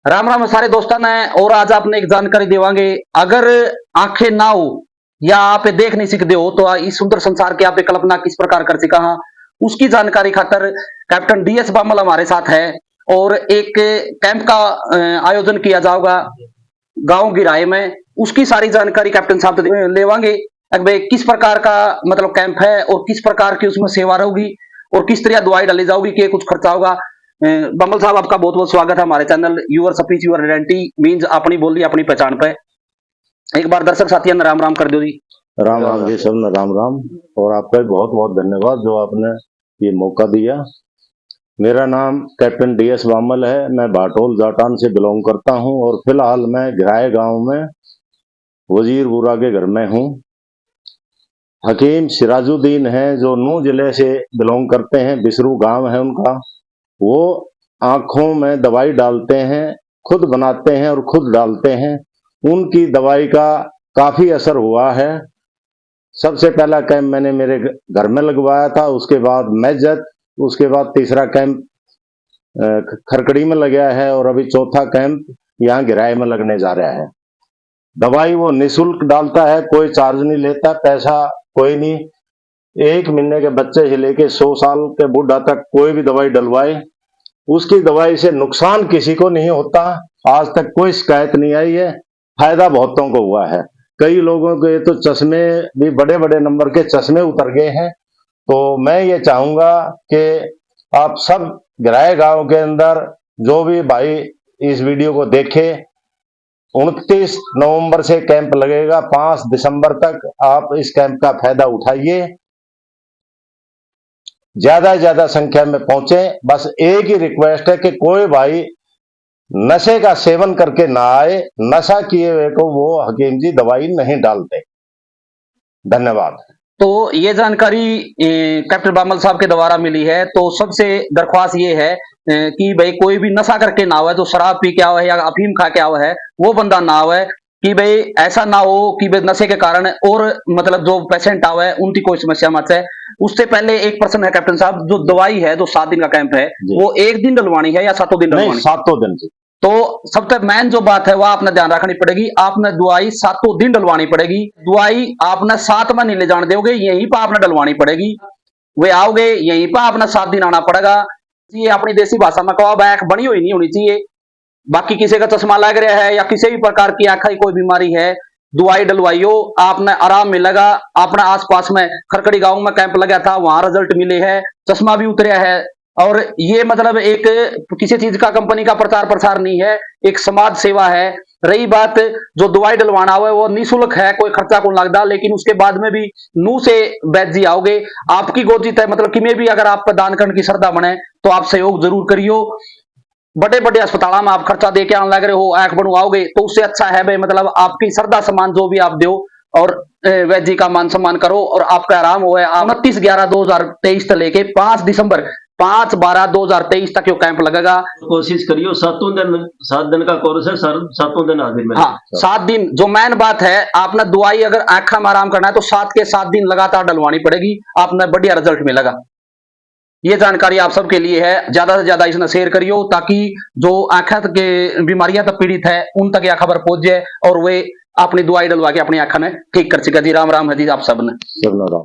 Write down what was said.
राम राम सारे दोस्तों ने। और आज आपने एक जानकारी देवांगे। अगर आंखें ना हो या आप देख नहीं सकते हो तो इस सुंदर संसार की आप कल्पना किस प्रकार कर सका हाँ, उसकी जानकारी खातर कैप्टन डीएस बामल हमारे साथ है। और एक कैंप का आयोजन किया जाएगा गांव गिराए में, उसकी सारी जानकारी कैप्टन साहब से लेवांगे। भाई किस प्रकार का मतलब कैंप है और किस प्रकार की उसमें सेवा रहेगी और किस तरह दवाई डाली जाओगी कि कुछ खर्चा होगा। बम्बल साहब आपका बहुत बहुत स्वागत है हमारे channel your speech your identity means अपनी बोली अपनी पहचान पे। एक बार दर्शक साथियों ने राम राम कर दो जी। राम राम जी, सब ने राम राम। और आपका बहुत बहुत धन्यवाद जो आपने ये मौका दिया। मेरा नाम कैप्टन डीएस बामल है। मैं भाटोल जाटान से बिलोंग करता हूं और फिलहाल मैं घिराए गांव में वजीरपुरा के घर में हूं। हकीम सिराजुद्दीन हैं जो नूह जिले से बिलोंग करते हैं, बिसरू गांव है उनका। वो आंखों में दवाई डालते हैं, खुद बनाते हैं और खुद डालते हैं। उनकी दवाई का काफी असर हुआ है। सबसे पहला कैंप मैंने मेरे घर में लगवाया था, उसके बाद मेजत, उसके बाद तीसरा कैंप खरकड़ी में लगा है और अभी चौथा कैंप यहाँ गिराए में लगने जा रहा है। दवाई वो निःशुल्क डालता है, कोई चार्ज नहीं लेता, पैसा कोई नहीं। 1 महीने के बच्चे से लेके 100 साल के बूढ़ा तक कोई भी दवाई डलवाए, उसकी दवाई से नुकसान किसी को नहीं होता। आज तक कोई शिकायत नहीं आई है, फायदा बहुतों को हुआ है। कई लोगों के तो चश्मे भी बड़े बड़े नंबर के चश्मे उतर गए हैं। तो मैं ये चाहूंगा कि आप सब गिराए गांव के अंदर जो भी भाई इस वीडियो को देखे, 29 नवंबर से कैंप लगेगा, 5 दिसंबर तक आप इस कैंप का फायदा उठाइए। ज्यादा से ज्यादा संख्या में पहुंचे। बस एक ही रिक्वेस्ट है कि कोई भाई नशे का सेवन करके ना आए। नशा किए हुए को वो हकीम जी दवाई नहीं डालते। धन्यवाद। तो ये जानकारी कैप्टन बामल साहब के द्वारा मिली है। तो सबसे दरख्वास्त ये है कि भाई कोई भी नशा करके ना आवे, तो शराब पी के आवे या अफीम खा के आवे है वो बंदा ना आवे। कि भाई ऐसा ना हो कि भाई नशे के कारण और मतलब जो पेशेंट आवे उनकी कोई समस्या मत है। उससे पहले एक प्रश्न है कैप्टन साहब, जो दवाई है जो 7 दिन का कैंप है वो एक दिन डलवानी है या 7 दिन डलवानी? नहीं, 7 दिन से। तो सबसे मेन जो बात है वो आपने ध्यान रखनी पड़ेगी। आपने दवाई 7 दिन डलवानी पड़ेगी। दवाई आपने 7 में नहीं ले जाने दोगे, यहीं पर आपने डलवानी पड़ेगी। वे आओगे यहीं पर आपने 7 दिन आना पड़ेगा। ये अपनी देसी भाषा में कहो बैक बनी हुई नहीं होनी चाहिए। बाकी किसी का चश्मा लग रहा है या किसी भी प्रकार की आंख की कोई बीमारी है, दवाई डलवाइयो, आपने आराम मिलेगा। अपना आसपास में खरकड़ी गांव में कैंप लगा था, वहां रिजल्ट मिले है, चश्मा भी उतरा है। और ये मतलब एक किसी चीज का कंपनी का प्रचार प्रसार नहीं है, एक समाज सेवा है। रही बात जो दवाई डलवाना हुआ है वो निःशुल्क है, कोई खर्चा को लगता। लेकिन उसके बाद में भी नू से वैद्य जी आओगे, आपकी गोजित है मतलब कि में भी अगर आप दान करने की श्रद्धा बने तो आप सहयोग जरूर करियो। बड़े बड़े अस्पतालों में आप खर्चा दे के आने लग रहे हो, आंख बनवाओगे तो उससे अच्छा है भाई मतलब आपकी श्रद्धा सम्मान जो भी आप दो और वैद्य जी का मान सम्मान करो और आपका आराम हो। 29/11/2023 से लेके 5 दिसंबर 5/12/2023 तक यो कैंप लगेगा। कोशिश करियो 7 दिन का कोर्स है सर, 7 दिन हाजिर में। हाँ 7 दिन। जो मेन बात है, आपने दवाई अगर आंखा में आराम करना है तो 7 के 7 दिन लगातार डलवानी पड़ेगी, आपने बढ़िया रिजल्ट मिलेगा। ये जानकारी आप सबके लिए है, ज्यादा से ज्यादा इसने शेयर करियो ताकि जो आंखों के बीमारियां तक पीड़ित है उन तक यह खबर पहुंच जाए और वे अपनी दवाई डलवा के अपनी आंखों में ठीक कर सके। जी राम राम है जी आप सबने।